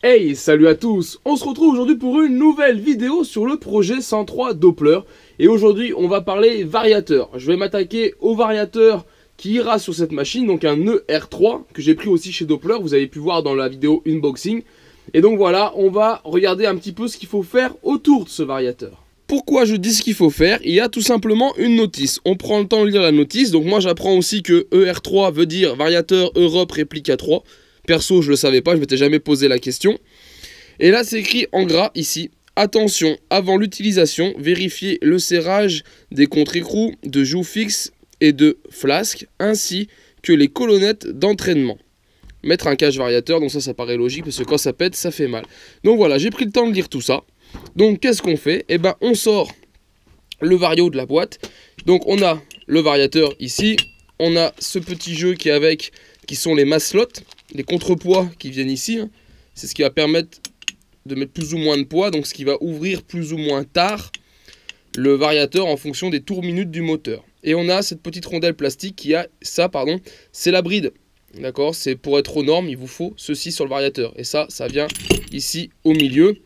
Hey, salut à tous! On se retrouve aujourd'hui pour une nouvelle vidéo sur le projet 103 Doppler. Et aujourd'hui, on va parler variateur. Je vais m'attaquer au variateur qui ira sur cette machine, donc un ER3 que j'ai pris aussi chez Doppler. Vous avez pu voir dans la vidéo unboxing. Et donc voilà, on va regarder un petit peu ce qu'il faut faire autour de ce variateur. Pourquoi je dis ce qu'il faut faire? Il y a tout simplement une notice. On prend le temps de lire la notice. Donc moi, j'apprends aussi que ER3 veut dire variateur Europe réplique 3. Perso, je le savais pas, je m'étais jamais posé la question. Et là, c'est écrit en gras ici. Attention, avant l'utilisation, vérifiez le serrage des contre-écrous, de joues fixes et de flasques, ainsi que les colonnettes d'entraînement. Mettre un cache variateur, donc ça paraît logique, parce que quand ça pète, ça fait mal. Donc voilà, j'ai pris le temps de lire tout ça. Donc qu'est-ce qu'on fait? Eh ben, on sort le vario de la boîte. Donc on a le variateur ici. On a ce petit jeu qui est avec, qui sont les maslots, les contrepoids qui viennent ici. C'est ce qui va permettre de mettre plus ou moins de poids, donc ce qui va ouvrir plus ou moins tard le variateur en fonction des tours minutes du moteur. Et on a cette petite rondelle plastique qui a ça, pardon, c'est la bride. D'accord, c'est pour être aux normes, il vous faut ceci sur le variateur. Et ça vient ici au milieu.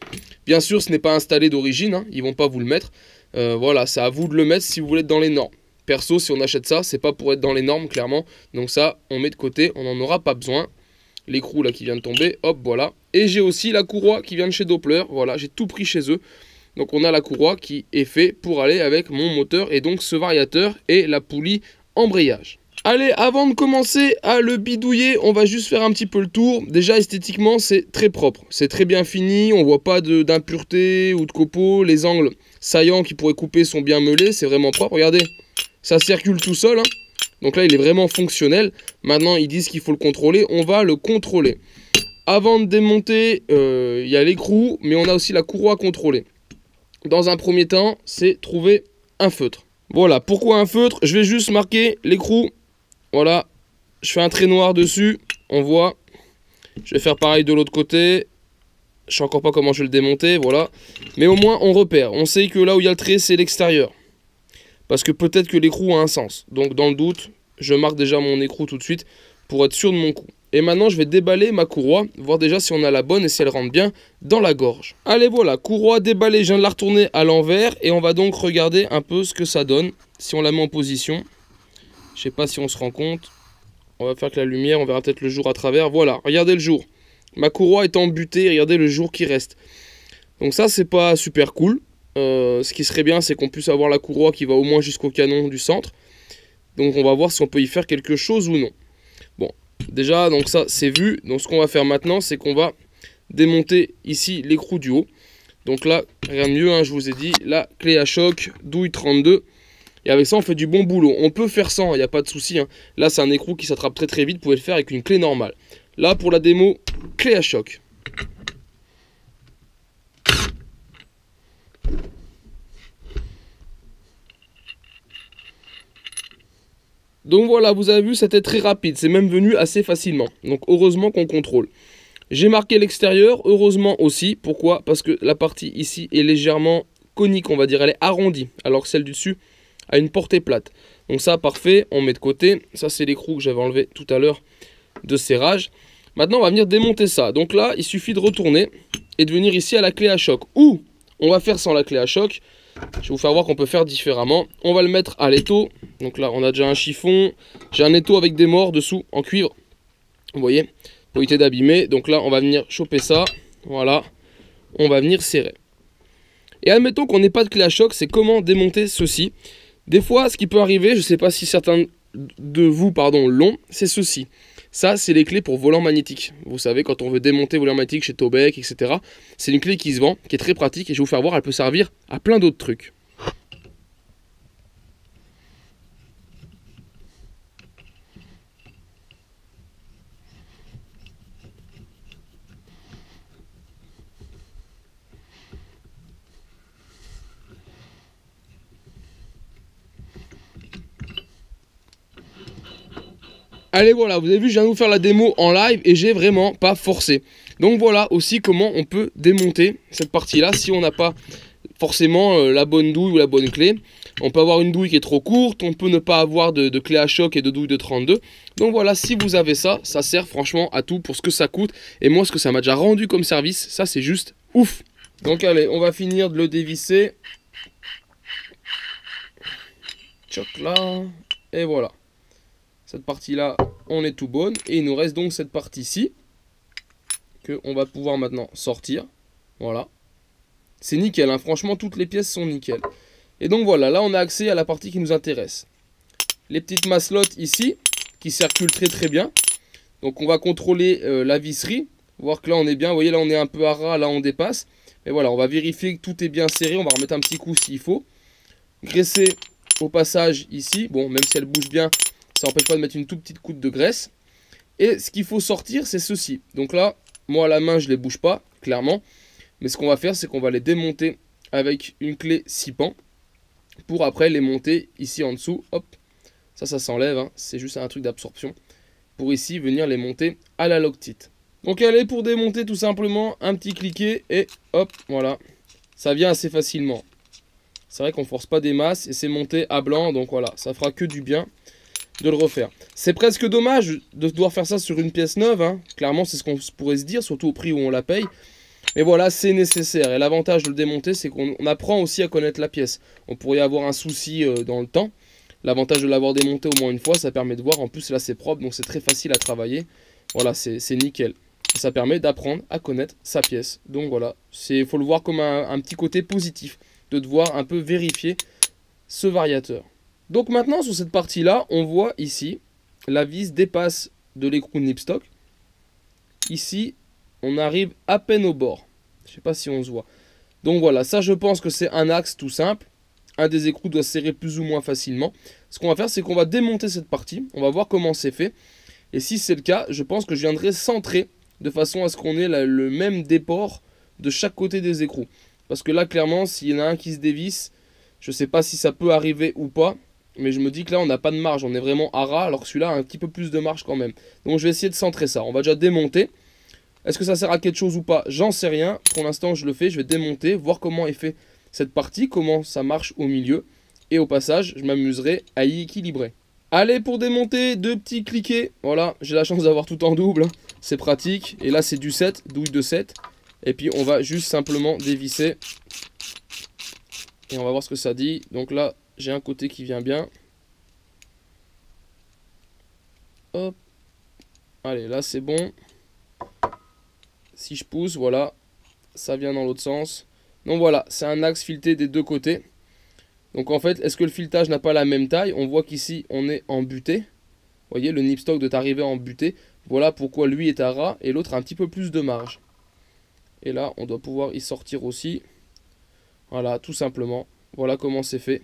Bien sûr, ce n'est pas installé d'origine, ils ne vont pas vous le mettre. Voilà, c'est à vous de le mettre si vous voulez être dans les normes. Perso, si on achète ça, c'est pas pour être dans les normes, clairement. Donc ça, on met de côté, on n'en aura pas besoin. L'écrou là qui vient de tomber, hop, voilà. Et j'ai aussi la courroie qui vient de chez Doppler, voilà, j'ai tout pris chez eux. Donc on a la courroie qui est fait pour aller avec mon moteur et donc ce variateur et la poulie embrayage. Allez, avant de commencer à le bidouiller, on va juste faire un petit peu le tour. Déjà, esthétiquement, c'est très propre. C'est très bien fini, on voit pas d'impureté ou de copeaux. Les angles saillants qui pourraient couper sont bien meulés, c'est vraiment propre. Regardez, ça circule tout seul, Donc là, il est vraiment fonctionnel. Maintenant, ils disent qu'il faut le contrôler. On va le contrôler. Avant de démonter, il y a l'écrou, mais on a aussi la courroie à contrôler. Dans un premier temps, c'est trouver un feutre. Voilà, pourquoi un feutre? Je vais juste marquer l'écrou. Voilà, je fais un trait noir dessus. On voit. Je vais faire pareil de l'autre côté. Je sais encore pas comment je vais le démonter, voilà. Mais au moins, on repère. On sait que là où il y a le trait, c'est l'extérieur. Parce que peut-être que l'écrou a un sens. Donc dans le doute, je marque déjà mon écrou tout de suite pour être sûr de mon coup. Et maintenant, je vais déballer ma courroie, voir déjà si on a la bonne et si elle rentre bien dans la gorge. Allez, voilà, courroie déballée, je viens de la retourner à l'envers. Et on va donc regarder un peu ce que ça donne si on la met en position. Je sais pas si on se rend compte. On va faire que la lumière, on verra peut-être le jour à travers. Voilà, regardez le jour. Ma courroie est embutée, regardez le jour qui reste. Donc ça, c'est pas super cool. Ce qui serait bien, c'est qu'on puisse avoir la courroie qui va au moins jusqu'au canon du centre. Donc on va voir si on peut y faire quelque chose ou non. Bon, déjà, donc ça, c'est vu. Donc ce qu'on va faire maintenant, c'est qu'on va démonter ici l'écrou du haut. Donc là, rien de mieux, je vous ai dit, la clé à choc, douille 32. Et avec ça, on fait du bon boulot. On peut faire sans, il n'y a pas de souci. Là, c'est un écrou qui s'attrape très très vite. Vous pouvez le faire avec une clé normale. Là, pour la démo, clé à choc. Donc voilà, vous avez vu, c'était très rapide. C'est même venu assez facilement. Donc heureusement qu'on contrôle. J'ai marqué l'extérieur, heureusement aussi. Pourquoi? Parce que la partie ici est légèrement conique, on va dire. Elle est arrondie, alors que celle du dessus a une portée plate. Donc ça, parfait, on met de côté. Ça, c'est l'écrou que j'avais enlevé tout à l'heure de serrage. Maintenant, on va venir démonter ça. Donc là, il suffit de retourner et de venir ici à la clé à choc. Ou on va faire sans la clé à choc. Je vais vous faire voir qu'on peut faire différemment. On va le mettre à l'étau. Donc là, on a déjà un chiffon. J'ai un étau avec des morts dessous en cuivre. Vous voyez, pour éviter d'abîmer. Donc là, on va venir choper ça. Voilà. On va venir serrer. Et admettons qu'on n'ait pas de clé à choc. C'est comment démonter ceci. Des fois, ce qui peut arriver, je ne sais pas si certains de vous l'ont, c'est ceci. Ça, c'est les clés pour volant magnétique. Vous savez, quand on veut démonter volant magnétique chez Tobec, etc. C'est une clé qui se vend, qui est très pratique. Et je vais vous faire voir, elle peut servir à plein d'autres trucs. Allez, voilà, vous avez vu, je viens de vous faire la démo en live et j'ai vraiment pas forcé. Donc voilà aussi comment on peut démonter cette partie-là si on n'a pas forcément la bonne douille ou la bonne clé. On peut avoir une douille qui est trop courte, on peut ne pas avoir de clé à choc et de douille de 32. Donc voilà, si vous avez ça, ça sert franchement à tout pour ce que ça coûte. Et moi, ce que ça m'a déjà rendu comme service, ça c'est juste ouf. Donc allez, on va finir de le dévisser. Choc là, et voilà. Cette partie-là, on est tout bonne. Et il nous reste donc cette partie-ci, qu'on va pouvoir maintenant sortir. Voilà. C'est nickel, hein. Franchement, toutes les pièces sont nickel. Et donc voilà, là on a accès à la partie qui nous intéresse. Les petites maslottes ici, qui circulent très très bien. Donc on va contrôler la visserie, voir que là on est bien. Vous voyez, là on est un peu à ras, là on dépasse. Mais voilà, on va vérifier que tout est bien serré. On va remettre un petit coup s'il faut. Graisser au passage ici. Bon, même si elle bouge bien, ça n'empêche pas de mettre une toute petite goutte de graisse. Et ce qu'il faut sortir, c'est ceci. Donc là, moi à la main, je ne les bouge pas, clairement. Mais ce qu'on va faire, c'est qu'on va les démonter avec une clé 6 pans. Pour après les monter ici en dessous. Hop, ça s'enlève, hein. C'est juste un truc d'absorption. Pour ici, venir les monter à la loctite. Donc allez, pour démonter tout simplement, un petit cliquet et hop, voilà. Ça vient assez facilement. C'est vrai qu'on ne force pas des masses et c'est monté à blanc. Donc voilà, ça fera que du bien de le refaire. C'est presque dommage de devoir faire ça sur une pièce neuve, hein. Clairement, c'est ce qu'on pourrait se dire, surtout au prix où on la paye. Mais voilà, c'est nécessaire. Et l'avantage de le démonter, c'est qu'on apprend aussi à connaître la pièce. On pourrait avoir un souci dans le temps. L'avantage de l'avoir démonté au moins une fois, ça permet de voir. En plus, là, c'est propre, donc c'est très facile à travailler. Voilà, c'est nickel. Et ça permet d'apprendre à connaître sa pièce. Donc voilà, il faut le voir comme un petit côté positif, de devoir un peu vérifier ce variateur. Donc maintenant, sur cette partie-là, on voit ici, la vis dépasse de l'écrou Nipstock. Ici, on arrive à peine au bord. Je ne sais pas si on se voit. Donc voilà, ça je pense que c'est un axe tout simple. Un des écrous doit se serrer plus ou moins facilement. Ce qu'on va faire, c'est qu'on va démonter cette partie. On va voir comment c'est fait. Et si c'est le cas, je pense que je viendrai centrer de façon à ce qu'on ait le même déport de chaque côté des écrous. Parce que là, clairement, s'il y en a un qui se dévisse, je ne sais pas si ça peut arriver ou pas. Mais je me dis que là, on n'a pas de marge. On est vraiment à ras, alors que celui-là a un petit peu plus de marge quand même. Donc je vais essayer de centrer ça. On va déjà démonter. Est-ce que ça sert à quelque chose ou pas? J'en sais rien. Pour l'instant, je le fais. Je vais démonter, voir comment est fait cette partie, comment ça marche au milieu. Et au passage, je m'amuserai à y équilibrer. Allez, pour démonter, deux petits cliquets. Voilà, j'ai la chance d'avoir tout en double. C'est pratique. Et là, c'est du 7, douille de 7. Et puis, on va juste simplement dévisser. Et on va voir ce que ça dit. Donc là, j'ai un côté qui vient bien. Hop. Allez, là, c'est bon. Si je pousse, voilà, ça vient dans l'autre sens. Donc voilà, c'est un axe fileté des deux côtés. Donc en fait, est-ce que le filetage n'a pas la même taille? On voit qu'ici, on est en butée. Vous voyez, le Nipstock doit arriver en butée. Voilà pourquoi lui est à ras et l'autre a un petit peu plus de marge. Et là, on doit pouvoir y sortir aussi. Voilà, tout simplement. Voilà comment c'est fait.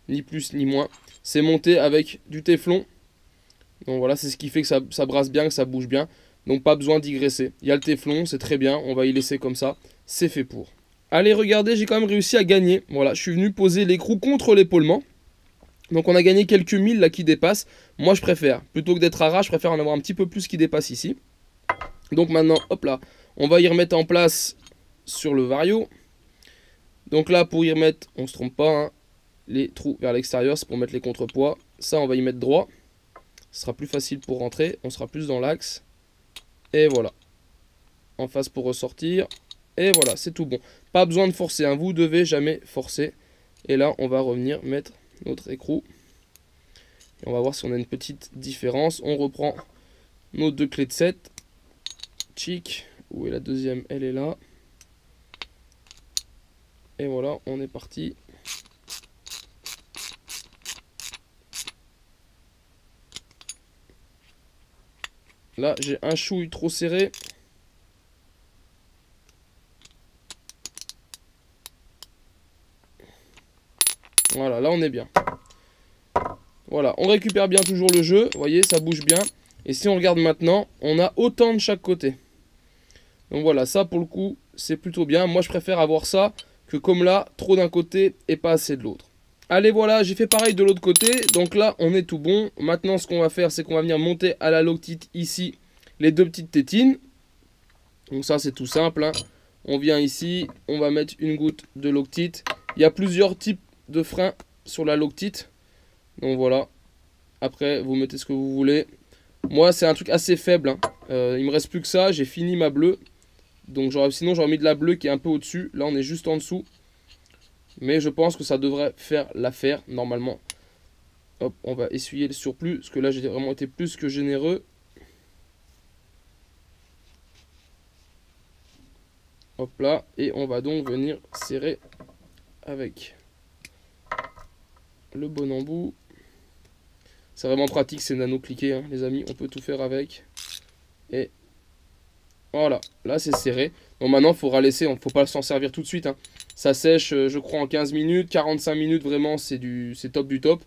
Ni plus ni moins. C'est monté avec du téflon. Donc voilà, c'est ce qui fait que ça brasse bien, que ça bouge bien. Donc pas besoin d'y graisser. Il y a le téflon, c'est très bien. On va y laisser comme ça. C'est fait pour. Allez, regardez, j'ai quand même réussi à gagner. Voilà, je suis venu poser l'écrou contre l'épaulement. Donc on a gagné quelques milles là qui dépassent. Moi je préfère, plutôt que d'être à ras, je préfère en avoir un petit peu plus qui dépasse ici. Donc maintenant, hop là, on va y remettre en place sur le vario. Donc là, pour y remettre, on ne se trompe pas, hein, les trous vers l'extérieur, c'est pour mettre les contrepoids. Ça, on va y mettre droit. Ce sera plus facile pour rentrer, on sera plus dans l'axe. Et voilà. En face pour ressortir. Et voilà, c'est tout bon. Pas besoin de forcer, hein, vous devez jamais forcer. Et là, on va revenir mettre notre écrou. Et on va voir si on a une petite différence. On reprend nos deux clés de 7. Chic. Où est la deuxième? Elle est là. Et voilà, on est parti. Là, j'ai un chouille trop serré. Voilà, là on est bien. Voilà, on récupère bien toujours le jeu. Vous voyez, ça bouge bien. Et si on regarde maintenant, on a autant de chaque côté. Donc voilà, ça pour le coup, c'est plutôt bien. Moi, je préfère avoir ça que comme là, trop d'un côté et pas assez de l'autre. Allez, voilà, j'ai fait pareil de l'autre côté. Donc là, on est tout bon. Maintenant, ce qu'on va faire, c'est qu'on va venir monter à la loctite ici les deux petites tétines. Donc ça, c'est tout simple, hein. On vient ici, on va mettre une goutte de Loctite. Il y a plusieurs types de freins sur la Loctite. Donc voilà. Après, vous mettez ce que vous voulez. Moi, c'est un truc assez faible. Hein. Il me reste plus que ça. J'ai fini ma bleue. Donc sinon, j'aurais mis de la bleue qui est un peu au-dessus. Là, on est juste en dessous. Mais je pense que ça devrait faire l'affaire, normalement. Hop, on va essuyer le surplus. Parce que là, j'ai vraiment été plus que généreux. Hop là. Et on va donc venir serrer avec le bon embout. C'est vraiment pratique, c'est nano-cliqué, hein, les amis. On peut tout faire avec. Et voilà, là c'est serré. Donc maintenant, il faudra laisser, il ne faut pas s'en servir tout de suite. Hein. Ça sèche, je crois, en 15 minutes, 45 minutes, vraiment, c'est top du top.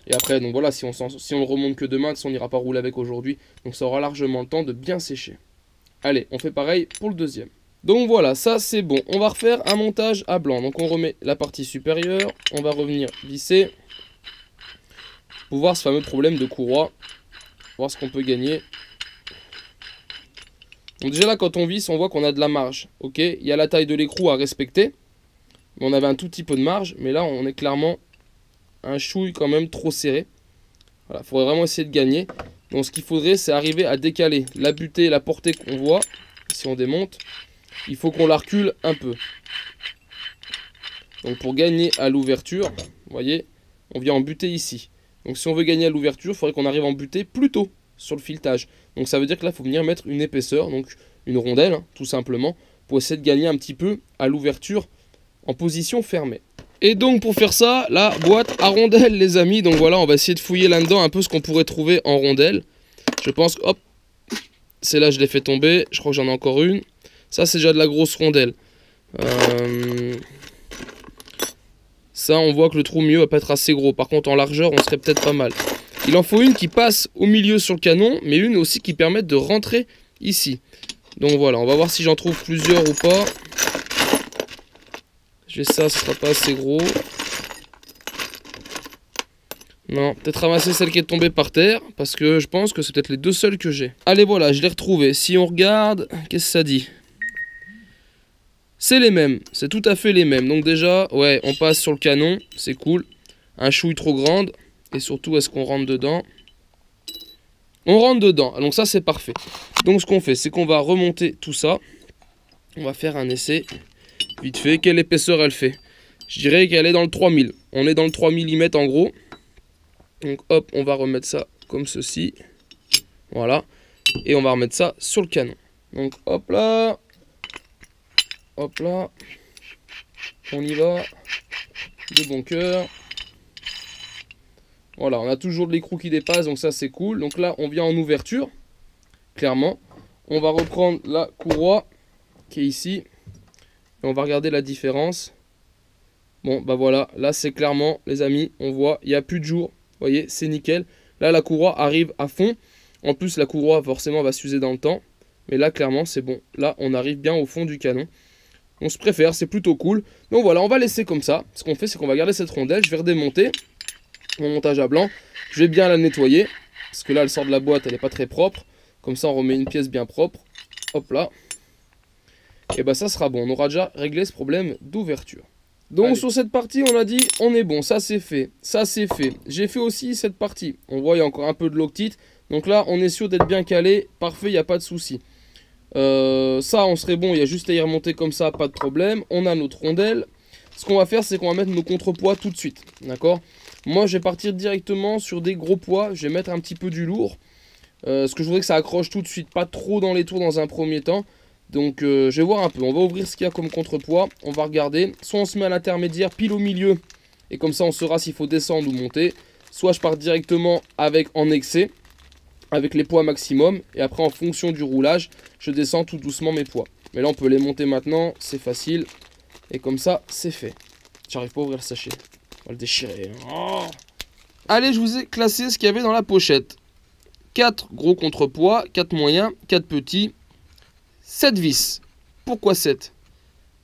Et après, donc voilà, si on le remonte que demain, on n'ira pas rouler avec aujourd'hui. Donc ça aura largement le temps de bien sécher. Allez, on fait pareil pour le deuxième. Donc voilà, ça c'est bon. On va refaire un montage à blanc. Donc on remet la partie supérieure. On va revenir visser. Pour voir ce fameux problème de courroie. Voir ce qu'on peut gagner. Donc déjà là, quand on visse, on voit qu'on a de la marge. Ok, il y a la taille de l'écrou à respecter. Mais on avait un tout petit peu de marge. Mais là, on est clairement un chouille quand même trop serré. Voilà, il faudrait vraiment essayer de gagner. Donc ce qu'il faudrait, c'est arriver à décaler la butée et la portée qu'on voit. Si on démonte, il faut qu'on la recule un peu. Donc pour gagner à l'ouverture, vous voyez, on vient en butée ici. Donc si on veut gagner à l'ouverture, il faudrait qu'on arrive en butée plus tôt sur le filetage. Donc ça veut dire que là, il faut venir mettre une épaisseur, donc une rondelle, hein, tout simplement, pour essayer de gagner un petit peu à l'ouverture en position fermée. Et donc pour faire ça, la boîte à rondelles, les amis. Donc voilà, on va essayer de fouiller là-dedans un peu ce qu'on pourrait trouver en rondelles. Je pense que, hop, celle-là, je l'ai fait tomber. Je crois que j'en ai encore une. Ça, c'est déjà de la grosse rondelle. Ça, on voit que le trou milieu va pas être assez gros. Par contre, en largeur, on serait peut-être pas mal. Il en faut une qui passe au milieu sur le canon, mais une aussi qui permette de rentrer ici. Donc voilà, on va voir si j'en trouve plusieurs ou pas. J'ai ça, ce sera pas assez gros. Non, peut-être ramasser celle qui est tombée par terre, parce que je pense que c'est peut-être les deux seules que j'ai. Allez, voilà, je l'ai retrouvé. Si on regarde, qu'est-ce que ça dit ? C'est les mêmes, c'est tout à fait les mêmes. Donc déjà, ouais, on passe sur le canon, c'est cool. Un chouille trop grande. Et surtout, est-ce qu'on rentre dedans? On rentre dedans, donc ça c'est parfait. Donc ce qu'on fait, c'est qu'on va remonter tout ça. On va faire un essai, vite fait. Quelle épaisseur elle fait? Je dirais qu'elle est dans le 3000. On est dans le 3 mm en gros. Donc hop, on va remettre ça comme ceci. Voilà. Et on va remettre ça sur le canon. Donc hop là. Hop là, on y va, de bon cœur. Voilà, on a toujours de l'écrou qui dépasse, donc ça c'est cool. Donc là, on vient en ouverture, clairement. On va reprendre la courroie qui est ici. Et on va regarder la différence. Bon, bah voilà, là c'est clairement, les amis, on voit, il n'y a plus de jour. Vous voyez, c'est nickel. Là, la courroie arrive à fond. En plus, la courroie, forcément, va s'user dans le temps. Mais là, clairement, c'est bon. Là, on arrive bien au fond du canon. On se préfère, c'est plutôt cool. Donc voilà, on va laisser comme ça. Ce qu'on fait, c'est qu'on va garder cette rondelle. Je vais redémonter mon montage à blanc. Je vais bien la nettoyer. Parce que là, elle sort de la boîte, elle n'est pas très propre. Comme ça, on remet une pièce bien propre. Hop là. Et bah ça sera bon. On aura déjà réglé ce problème d'ouverture. Donc allez, sur cette partie, on a dit, on est bon. Ça, c'est fait. Ça, c'est fait. J'ai fait aussi cette partie. On voit, il y a encore un peu de Loctite. Donc là, on est sûr d'être bien calé. Parfait, il n'y a pas de souci. Ça on serait bon, il y a juste à y remonter comme ça, pas de problème. On a notre rondelle. Ce qu'on va faire, c'est qu'on va mettre nos contrepoids tout de suite. D'accord? Moi je vais partir directement sur des gros poids. Je vais mettre un petit peu du lourd. Ce que je voudrais que ça accroche tout de suite, pas trop dans les tours dans un premier temps. Donc je vais voir un peu, on va ouvrir ce qu'il y a comme contrepoids. On va regarder, soit on se met à l'intermédiaire pile au milieu, et comme ça on saura s'il faut descendre ou monter. Soit je pars directement avec en excès, avec les poids maximum, et après en fonction du roulage, je descends tout doucement mes poids. Mais là on peut les monter maintenant, c'est facile, et comme ça c'est fait. J'arrive pas à ouvrir le sachet, on va le déchirer. Oh. Allez, je vous ai classé ce qu'il y avait dans la pochette. 4 gros contrepoids, 4 moyens, 4 petits, 7 vis. Pourquoi 7?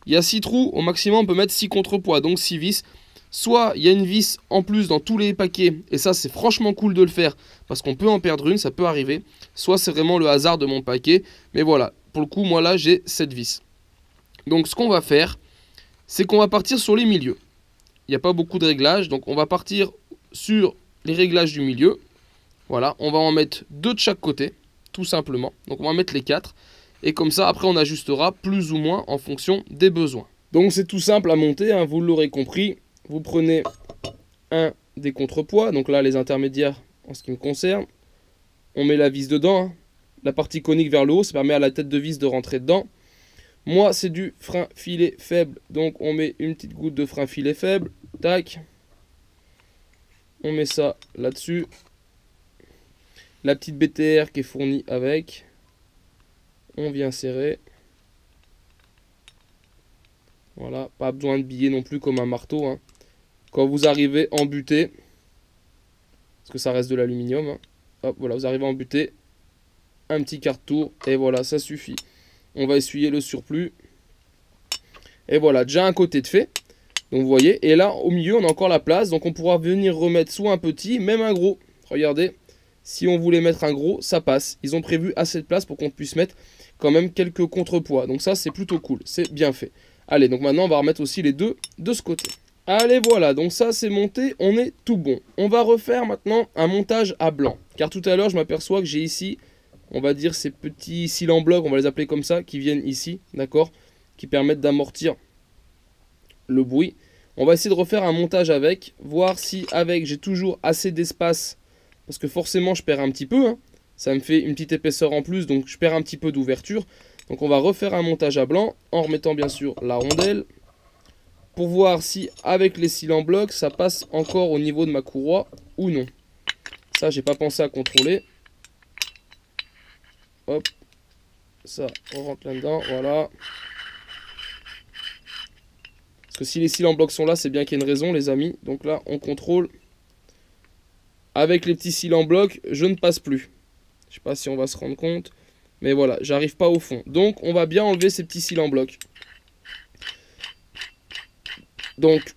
Il y a 6 trous, au maximum on peut mettre 6 contrepoids, donc 6 vis. Soit il y a une vis en plus dans tous les paquets, et ça c'est franchement cool de le faire, parce qu'on peut en perdre une, ça peut arriver. Soit c'est vraiment le hasard de mon paquet, mais voilà, pour le coup moi là j'ai 7 vis. Donc ce qu'on va faire, c'est qu'on va partir sur les milieux. Il n'y a pas beaucoup de réglages, donc on va partir sur les réglages du milieu. Voilà, on va en mettre 2 de chaque côté, tout simplement. Donc on va mettre les 4. Et comme ça, après on ajustera plus ou moins en fonction des besoins. Donc c'est tout simple à monter, hein, vous l'aurez compris. Vous prenez un des contrepoids, donc là les intermédiaires en ce qui me concerne. On met la vis dedans, hein. La partie conique vers le haut, ça permet à la tête de vis de rentrer dedans. Moi c'est du frein filet faible, donc on met une petite goutte de frein filet faible. Tac. On met ça là-dessus. La petite BTR qui est fournie avec. On vient serrer. Voilà, pas besoin de biller non plus comme un marteau, hein. Quand vous arrivez en butée, parce que ça reste de l'aluminium, hein. Hop, voilà, vous arrivez en butée, un petit quart de tour, et voilà, ça suffit. On va essuyer le surplus. Et voilà, déjà un côté de fait. Donc vous voyez, et là au milieu on a encore la place, donc on pourra venir remettre soit un petit, même un gros. Regardez, si on voulait mettre un gros, ça passe. Ils ont prévu assez de place pour qu'on puisse mettre quand même quelques contrepoids. Donc ça c'est plutôt cool, c'est bien fait. Allez, donc maintenant on va remettre aussi les deux de ce côté. Allez voilà, donc ça c'est monté, on est tout bon. On va refaire maintenant un montage à blanc. Car tout à l'heure je m'aperçois que j'ai ici, on va dire ces petits cils en bloc, on va les appeler comme ça, qui viennent ici, d'accord, qui permettent d'amortir le bruit. On va essayer de refaire un montage avec, voir si avec j'ai toujours assez d'espace, parce que forcément je perds un petit peu, hein. Ça me fait une petite épaisseur en plus, donc je perds un petit peu d'ouverture. Donc on va refaire un montage à blanc, en remettant bien sûr la rondelle, pour voir si avec les cils en bloc, ça passe encore au niveau de ma courroie ou non. Ça, j'ai pas pensé à contrôler. Hop, ça, on rentre là-dedans, voilà. Parce que si les cils en bloc sont là, c'est bien qu'il y a une raison, les amis. Donc là, on contrôle. Avec les petits cils en bloc, je ne passe plus. Je sais pas si on va se rendre compte. Mais voilà, j'arrive pas au fond. Donc, on va bien enlever ces petits cils en bloc. Donc,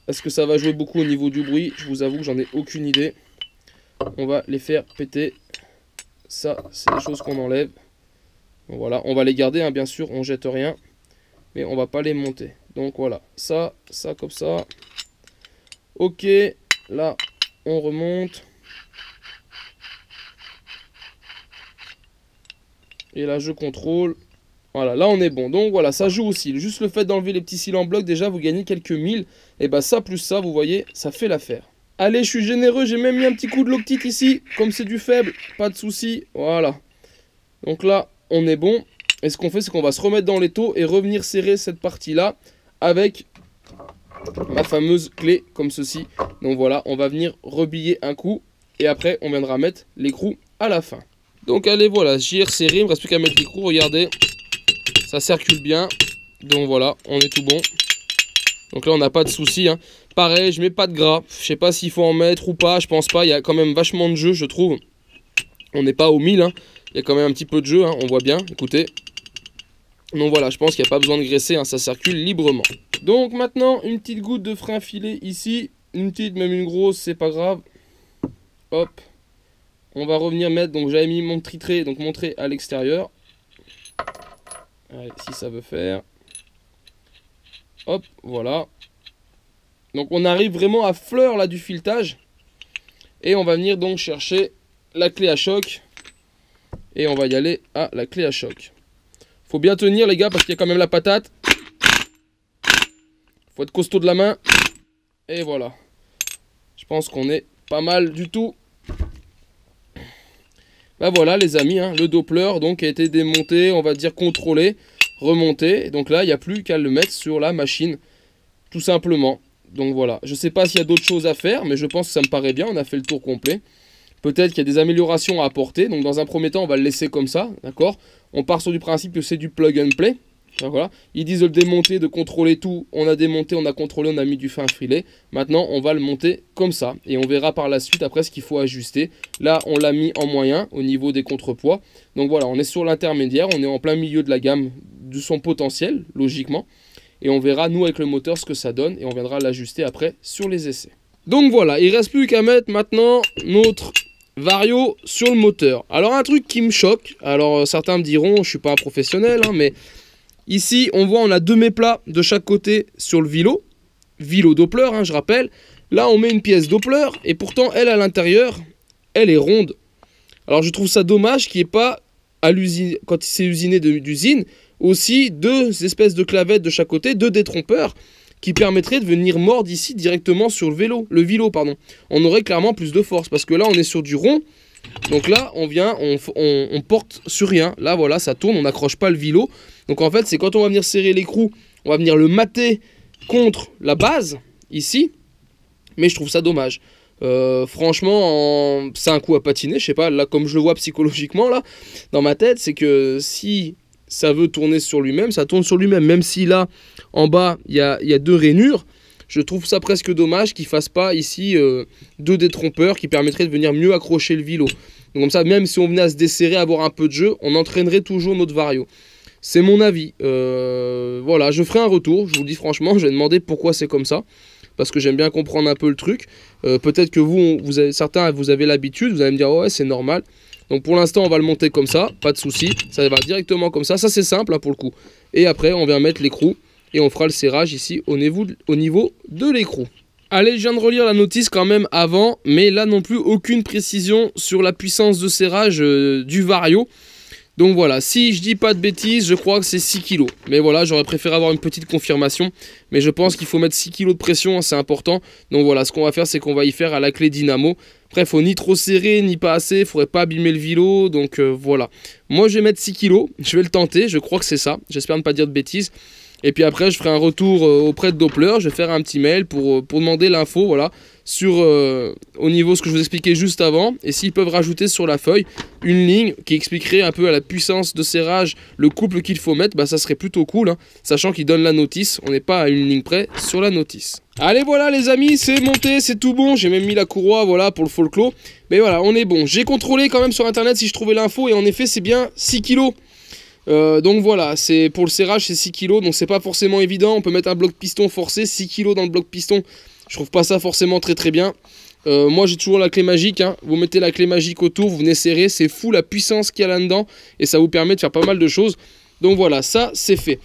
est-ce que ça va jouer beaucoup au niveau du bruit? Je vous avoue que j'en ai aucune idée. On va les faire péter. Ça, c'est des choses qu'on enlève. Bon, voilà, on va les garder, hein, bien sûr, on jette rien. Mais on va pas les monter. Donc voilà, ça comme ça. Ok, là, on remonte. Et là, je contrôle. Voilà, là, on est bon. Donc voilà, ça joue aussi. Juste le fait d'enlever les petits cils en bloc, déjà, vous gagnez quelques milles. Et bah ça, plus ça, vous voyez, ça fait l'affaire. Allez, je suis généreux, j'ai même mis un petit coup de loctite ici. Comme c'est du faible, pas de souci. Voilà. Donc là, on est bon. Et ce qu'on fait, c'est qu'on va se remettre dans l'étau et revenir serrer cette partie-là avec ma fameuse clé, comme ceci. Donc voilà, on va venir rebiller un coup. Et après, on viendra mettre l'écrou à la fin. Donc allez, voilà, j'y ai resserré. Il me reste plus qu'à mettre l'écrou, regardez. Ça circule bien. Donc voilà, on est tout bon. Donc là, on n'a pas de souci, hein. Pareil, je mets pas de gras. Je sais pas s'il faut en mettre ou pas. Je pense pas. Il y a quand même vachement de jeu, je trouve. On n'est pas au 1000, hein. Il y a quand même un petit peu de jeu, hein. On voit bien. Écoutez. Donc voilà, je pense qu'il n'y a pas besoin de graisser, hein. Ça circule librement. Donc maintenant, une petite goutte de frein filet ici. Une petite, même une grosse, c'est pas grave. Hop. On va revenir mettre. Donc j'avais mis mon trait, donc montrer à l'extérieur. Allez, si ça veut faire. Hop, voilà. Donc on arrive vraiment à fleur là du filetage. Et on va venir donc chercher la clé à choc. Et on va y aller à la clé à choc. Faut bien tenir les gars parce qu'il y a quand même la patate. Faut être costaud de la main. Et voilà. Je pense qu'on est pas mal du tout. Bah voilà les amis, hein, le Doppler donc a été démonté, on va dire contrôlé, remonté. Donc là il n'y a plus qu'à le mettre sur la machine. Tout simplement. Donc voilà, je sais pas s'il y a d'autres choses à faire, mais je pense que ça me paraît bien, on a fait le tour complet. Peut-être qu'il y a des améliorations à apporter, donc dans un premier temps on va le laisser comme ça, d'accord. On part sur du principe que c'est du plug and play, voilà. Ils disent de le démonter, de contrôler tout, on a démonté, on a contrôlé, on a mis du fin filet. Maintenant on va le monter comme ça, et on verra par la suite après ce qu'il faut ajuster. Là on l'a mis en moyen au niveau des contrepoids, donc voilà, on est sur l'intermédiaire, on est en plein milieu de la gamme de son potentiel, logiquement. Et on verra, nous, avec le moteur, ce que ça donne. Et on viendra l'ajuster après sur les essais. Donc voilà, il ne reste plus qu'à mettre maintenant notre Vario sur le moteur. Alors, un truc qui me choque. Alors, certains me diront, je ne suis pas un professionnel, hein, mais Ici, on voit, on a 2 méplats de chaque côté sur le vilo. Vilo Doppler, hein, je rappelle. Là, on met une pièce Doppler, et pourtant, elle, à l'intérieur, elle est ronde. Alors, je trouve ça dommage qu'il n'y ait pas, à l'usine, quand il s'est usiné d'usine, aussi 2 espèces de clavettes de chaque côté, 2 détrompeurs, qui permettraient de venir mordre ici directement sur le vilo, pardon. On aurait clairement plus de force, parce que là, on est sur du rond. Donc là, on porte sur rien. Là, voilà, ça tourne, on n'accroche pas le vilo. Donc en fait, c'est quand on va venir serrer l'écrou, on va venir le mater contre la base, ici. Mais je trouve ça dommage. Franchement, c'est un coup à patiner, je sais pas, là, comme je le vois psychologiquement, là, dans ma tête, c'est que si ça veut tourner sur lui-même, ça tourne sur lui-même. Même si là, en bas, il y a 2 rainures, je trouve ça presque dommage qu'il ne fasse pas ici 2 détrompeurs qui permettraient de venir mieux accrocher le vilo. Donc comme ça, même si on venait à se desserrer, avoir un peu de jeu, on entraînerait toujours notre vario. C'est mon avis. Voilà, je ferai un retour, je vous le dis franchement, je vais demander pourquoi c'est comme ça. Parce que j'aime bien comprendre un peu le truc. Peut-être que certains, vous avez l'habitude, vous allez me dire, ouais, c'est normal. Donc pour l'instant, on va le monter comme ça, pas de souci. Ça va directement comme ça, c'est simple hein, pour le coup. Et après, on vient mettre l'écrou. Et on fera le serrage ici au niveau de l'écrou. Allez, je viens de relire la notice quand même avant, mais là non plus aucune précision sur la puissance de serrage du vario. Donc voilà, si je dis pas de bêtises, je crois que c'est 6 kg. Mais voilà, j'aurais préféré avoir une petite confirmation. Mais je pense qu'il faut mettre 6 kg de pression, hein, c'est important. Donc voilà, ce qu'on va faire, c'est qu'on va y faire à la clé dynamo. Après, faut ni trop serrer, ni pas assez, il faudrait pas abîmer le vilo. Donc voilà. Moi, je vais mettre 6 kg, je vais le tenter, je crois que c'est ça. J'espère ne pas dire de bêtises. Et puis après, je ferai un retour auprès de Doppler. Je vais faire un petit mail pour demander l'info, voilà, sur au niveau ce que je vous expliquais juste avant. Et s'ils peuvent rajouter sur la feuille une ligne qui expliquerait un peu à la puissance de serrage le couple qu'il faut mettre, bah ça serait plutôt cool, hein, sachant qu'ils donnent la notice. On n'est pas à une ligne près sur la notice. Allez, voilà les amis, c'est monté, c'est tout bon. J'ai même mis la courroie, voilà, pour le folklore. Mais voilà, on est bon. J'ai contrôlé quand même sur internet si je trouvais l'info. Et en effet, c'est bien 6 kg. Donc voilà, c'est pour le serrage c'est 6 kg, donc c'est pas forcément évident. On peut mettre un bloc piston forcé, 6 kg dans le bloc piston, je trouve pas ça forcément très bien. Moi j'ai toujours la clé magique, hein. Vous mettez la clé magique autour, vous venez serrer, c'est fou la puissance qu'il y a là-dedans, et ça vous permet de faire pas mal de choses. Donc voilà, ça c'est fait.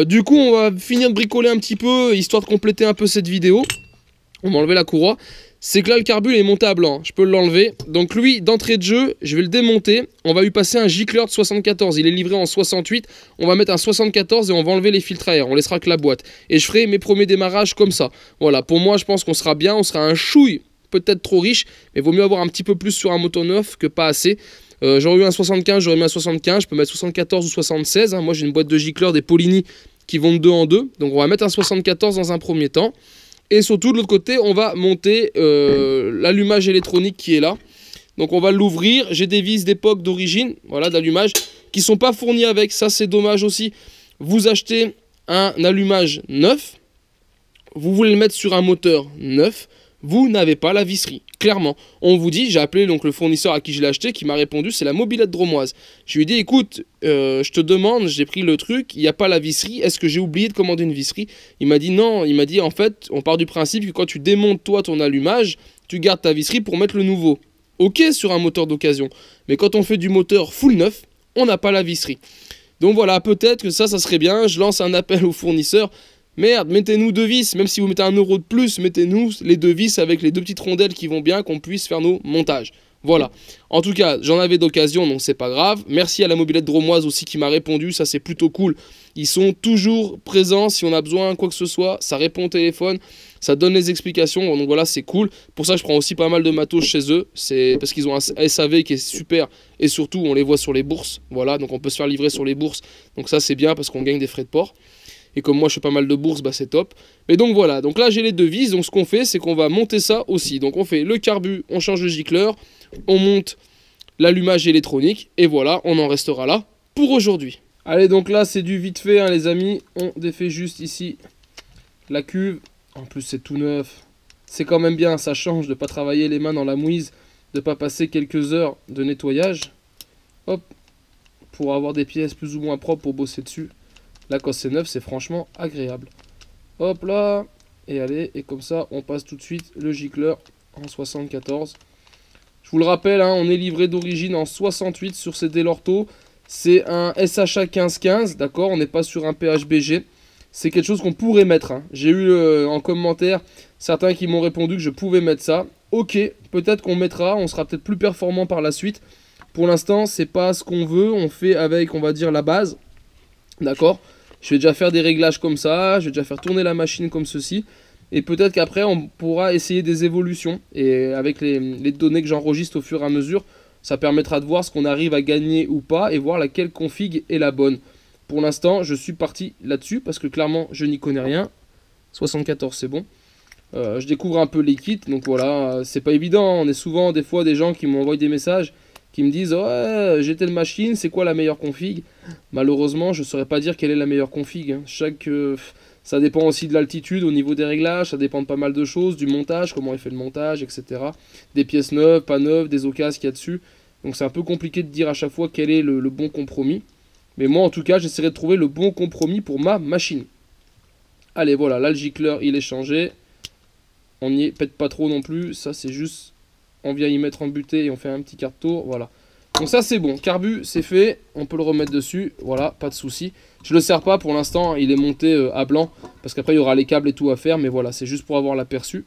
Du coup on va finir de bricoler un petit peu, histoire de compléter un peu cette vidéo. On va enlever la courroie. C'est que là le carbu est monté à blanc, je peux l'enlever. Donc lui, d'entrée de jeu, je vais le démonter. On va lui passer un gicleur de 74, il est livré en 68. On va mettre un 74 et on va enlever les filtres à air, on laissera que la boîte. Et je ferai mes premiers démarrages comme ça. Voilà, pour moi je pense qu'on sera bien, on sera un chouille, peut-être trop riche. Mais vaut mieux avoir un petit peu plus sur un moto neuf que pas assez. J'aurais eu un 75, j'aurais mis un 75, je peux mettre 74 ou 76. Hein. Moi j'ai une boîte de gicleurs des Polini qui vont de 2 en 2. Donc on va mettre un 74 dans un premier temps. Et surtout, de l'autre côté, on va monter l'allumage électronique qui est là. Donc, on va l'ouvrir. J'ai des vis d'époque d'origine, voilà, d'allumage, qui ne sont pas fournies avec. Ça, c'est dommage aussi. Vous achetez un allumage neuf. Vous voulez le mettre sur un moteur neuf. Vous n'avez pas la visserie. Clairement, on vous dit, j'ai appelé donc le fournisseur à qui je l'ai acheté, qui m'a répondu, c'est la mobilette dromoise. Je lui ai dit, écoute, je te demande, j'ai pris le truc, il n'y a pas la visserie, est-ce que j'ai oublié de commander une visserie? Il m'a dit non, il m'a dit, en fait, on part du principe que quand tu démontes toi ton allumage, tu gardes ta visserie pour mettre le nouveau. Ok sur un moteur d'occasion, mais quand on fait du moteur full neuf, on n'a pas la visserie. Donc voilà, peut-être que ça serait bien, je lance un appel au fournisseur. Merde, mettez-nous 2 vis, même si vous mettez 1 euro de plus, mettez-nous les 2 vis avec les 2 petites rondelles qui vont bien, qu'on puisse faire nos montages. Voilà. En tout cas, j'en avais d'occasion, donc c'est pas grave. Merci à la mobilette dromoise aussi qui m'a répondu, ça c'est plutôt cool. Ils sont toujours présents, si on a besoin quoi que ce soit, ça répond au téléphone, ça donne les explications, donc voilà, c'est cool. Pour ça, je prends aussi pas mal de matos chez eux, c'est parce qu'ils ont un SAV qui est super, et surtout, on les voit sur les bourses, voilà, donc on peut se faire livrer sur les bourses, donc ça c'est bien parce qu'on gagne des frais de port. Et comme moi je fais pas mal de bourses, bah c'est top. Mais donc voilà, donc là j'ai les 2 vis, donc ce qu'on fait c'est qu'on va monter ça aussi. Donc on fait le carbu, on change le gicleur, on monte l'allumage électronique, et voilà, on en restera là pour aujourd'hui. Allez, donc là c'est du vite fait hein, les amis, on défait juste ici la cuve. En plus c'est tout neuf, c'est quand même bien, ça change de pas travailler les mains dans la mouise, de pas passer quelques heures de nettoyage. Hop, pour avoir des pièces plus ou moins propres pour bosser dessus. Là, quand c'est neuf, c'est franchement agréable. Hop là, et allez, et comme ça, on passe tout de suite le gicleur en 74. Je vous le rappelle, hein, on est livré d'origine en 68 sur ces Delorto. C'est un SHA 1515, d'accord, on n'est pas sur un PHBG. C'est quelque chose qu'on pourrait mettre, hein. J'ai eu en commentaire certains qui m'ont répondu que je pouvais mettre ça. Ok, peut-être qu'on mettra, on sera peut-être plus performant par la suite. Pour l'instant, c'est pas ce qu'on veut, on fait avec, on va dire, la base. D'accord? Je vais déjà faire des réglages comme ça, je vais déjà faire tourner la machine comme ceci. Et peut-être qu'après, on pourra essayer des évolutions. Et avec les données que j'enregistre au fur et à mesure, ça permettra de voir ce qu'on arrive à gagner ou pas et voir laquelle config est la bonne. Pour l'instant, je suis parti là-dessus parce que clairement, je n'y connais rien. 74, c'est bon. Je découvre un peu les kits, donc voilà, c'est pas évident. On est souvent des fois des gens qui m'envoient des messages qui me disent ouais, j'ai telle machine, c'est quoi la meilleure config? Malheureusement, je ne saurais pas dire quelle est la meilleure config, hein. Ça dépend aussi de l'altitude au niveau des réglages, ça dépend de pas mal de choses, du montage, comment il fait le montage, etc. Des pièces neuves, pas neuves, des occasions qu'il y a dessus. Donc c'est un peu compliqué de dire à chaque fois quel est le bon compromis. Mais moi en tout cas, j'essaierai de trouver le bon compromis pour ma machine. Allez, voilà, là le gicleur il est changé. On n'y pète pas trop non plus, ça c'est juste, on vient y mettre en butée et on fait un petit quart de tour, voilà. Donc ça c'est bon, carbu c'est fait, on peut le remettre dessus, voilà, pas de souci. Je le sers pas pour l'instant, il est monté à blanc, parce qu'après il y aura les câbles et tout à faire, mais voilà, c'est juste pour avoir l'aperçu.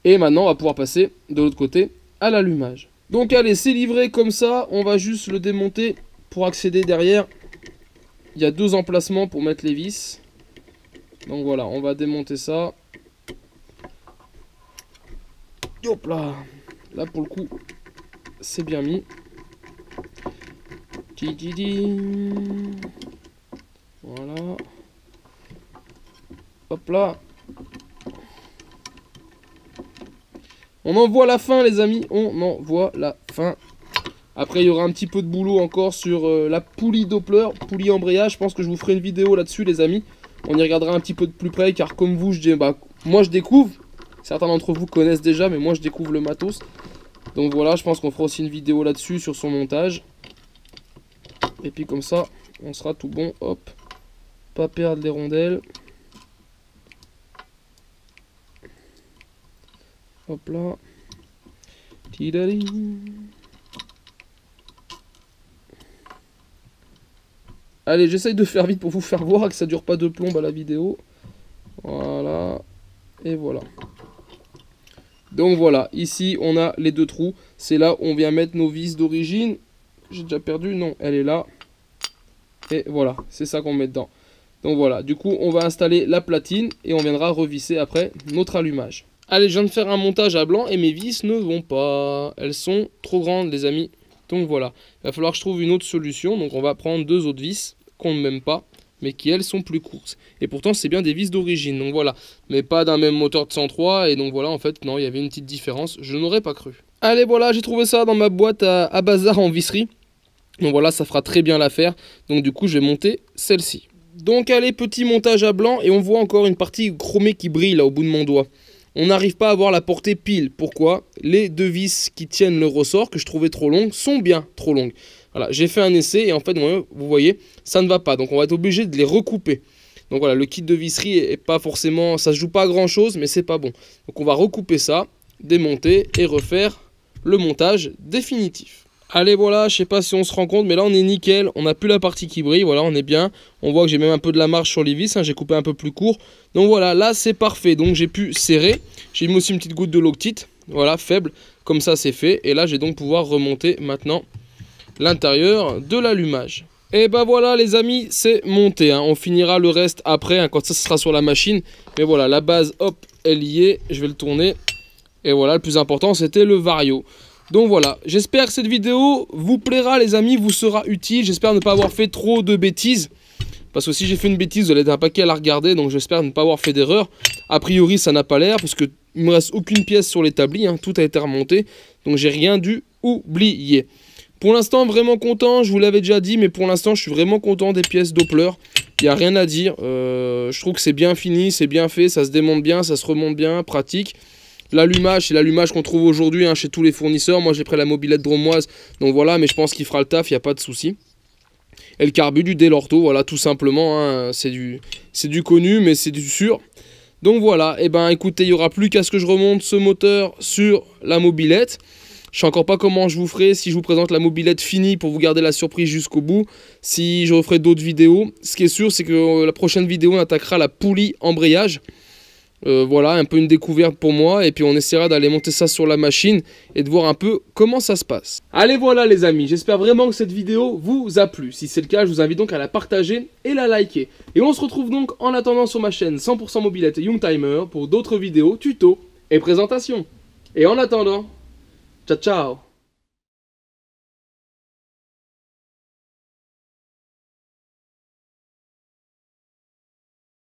Et maintenant on va pouvoir passer de l'autre côté à l'allumage. Donc allez, c'est livré comme ça, on va juste le démonter pour accéder derrière. Il y a deux emplacements pour mettre les vis. Donc voilà, on va démonter ça. Hop là, là pour le coup, c'est bien mis. Voilà. Hop là. On en voit la fin les amis, on en voit la fin. Après il y aura un petit peu de boulot encore sur la poulie Doppler, poulie embrayage. Je pense que je vous ferai une vidéo là-dessus les amis. On y regardera un petit peu de plus près car comme vous, moi je découvre. Certains d'entre vous connaissent déjà mais moi je découvre le matos. Donc voilà, je pense qu'on fera aussi une vidéo là-dessus sur son montage. Et puis comme ça, on sera tout bon, hop. Pas perdre les rondelles. Hop là. Tidali. Allez, j'essaye de faire vite pour vous faire voir que ça dure pas de plomb à la vidéo. Voilà. Et voilà. Donc voilà, ici on a les deux trous. C'est là où on vient mettre nos vis d'origine. J'ai déjà perdu, non, elle est là. Et voilà, c'est ça qu'on met dedans. Donc voilà, du coup on va installer la platine et on viendra revisser après notre allumage. Allez, je viens de faire un montage à blanc et mes vis ne vont pas. Elles sont trop grandes les amis. Donc voilà, il va falloir que je trouve une autre solution. Donc on va prendre deux autres vis qu'on ne m'aime pas, mais qui elles sont plus courtes. Et pourtant c'est bien des vis d'origine, donc voilà. Mais pas d'un même moteur de 103, et donc voilà, en fait, non, il y avait une petite différence, je n'aurais pas cru. Allez, voilà, j'ai trouvé ça dans ma boîte à bazar en visserie. Donc voilà, ça fera très bien l'affaire. Donc du coup, je vais monter celle-ci. Donc allez, petit montage à blanc, et on voit encore une partie chromée qui brille là au bout de mon doigt. On n'arrive pas à avoir la portée pile. Pourquoi? Les deux vis qui tiennent le ressort, que je trouvais trop longues, sont bien trop longues. Voilà, j'ai fait un essai et en fait, vous voyez, ça ne va pas. Donc on va être obligé de les recouper. Donc voilà, le kit de visserie est pas forcément, ça se joue pas à grand chose, mais c'est pas bon. Donc on va recouper ça, démonter et refaire le montage définitif. Allez voilà, je sais pas si on se rend compte, mais là on est nickel, on n'a plus la partie qui brille, voilà, on est bien. On voit que j'ai même un peu de la marge sur les vis, hein, j'ai coupé un peu plus court. Donc voilà, là c'est parfait, donc j'ai pu serrer. J'ai mis aussi une petite goutte de Loctite, voilà, faible, comme ça c'est fait. Et là j'ai donc pouvoir remonter maintenant l'intérieur de l'allumage. Et ben voilà les amis, c'est monté, hein. On finira le reste après, hein, quand ça sera sur la machine. Mais voilà, la base, hop, elle y est, je vais le tourner. Et voilà, le plus important c'était le vario. Donc voilà, j'espère que cette vidéo vous plaira les amis, vous sera utile. J'espère ne pas avoir fait trop de bêtises. Parce que si j'ai fait une bêtise, vous allez être un paquet à la regarder. Donc j'espère ne pas avoir fait d'erreur. A priori, ça n'a pas l'air. Parce qu'il ne me reste aucune pièce sur l'établi, hein. Tout a été remonté. Donc j'ai rien dû oublier. Pour l'instant, vraiment content. Je vous l'avais déjà dit. Mais pour l'instant, je suis vraiment content des pièces Doppler. Il n'y a rien à dire. Je trouve que c'est bien fini, c'est bien fait. Ça se démonte bien, ça se remonte bien, pratique. L'allumage, c'est l'allumage qu'on trouve aujourd'hui, hein, chez tous les fournisseurs. Moi, j'ai pris la mobilette dromoise. Donc voilà, mais je pense qu'il fera le taf, il n'y a pas de souci. Et le carbu du Delorto, voilà, tout simplement. Hein, c'est du connu, mais c'est du sûr. Donc voilà, et ben écoutez, il n'y aura plus qu'à ce que je remonte ce moteur sur la mobilette. Je sais encore pas comment je vous ferai, si je vous présente la mobilette finie pour vous garder la surprise jusqu'au bout, si je referai d'autres vidéos. Ce qui est sûr, c'est que la prochaine vidéo, on attaquera la poulie embrayage. Voilà, un peu une découverte pour moi, et puis on essaiera d'aller monter ça sur la machine et de voir un peu comment ça se passe. Allez, voilà les amis, j'espère vraiment que cette vidéo vous a plu. Si c'est le cas, je vous invite donc à la partager et la liker. Et on se retrouve donc en attendant sur ma chaîne 100% mobilette Youngtimer pour d'autres vidéos, tutos et présentations. Et en attendant, ciao ciao.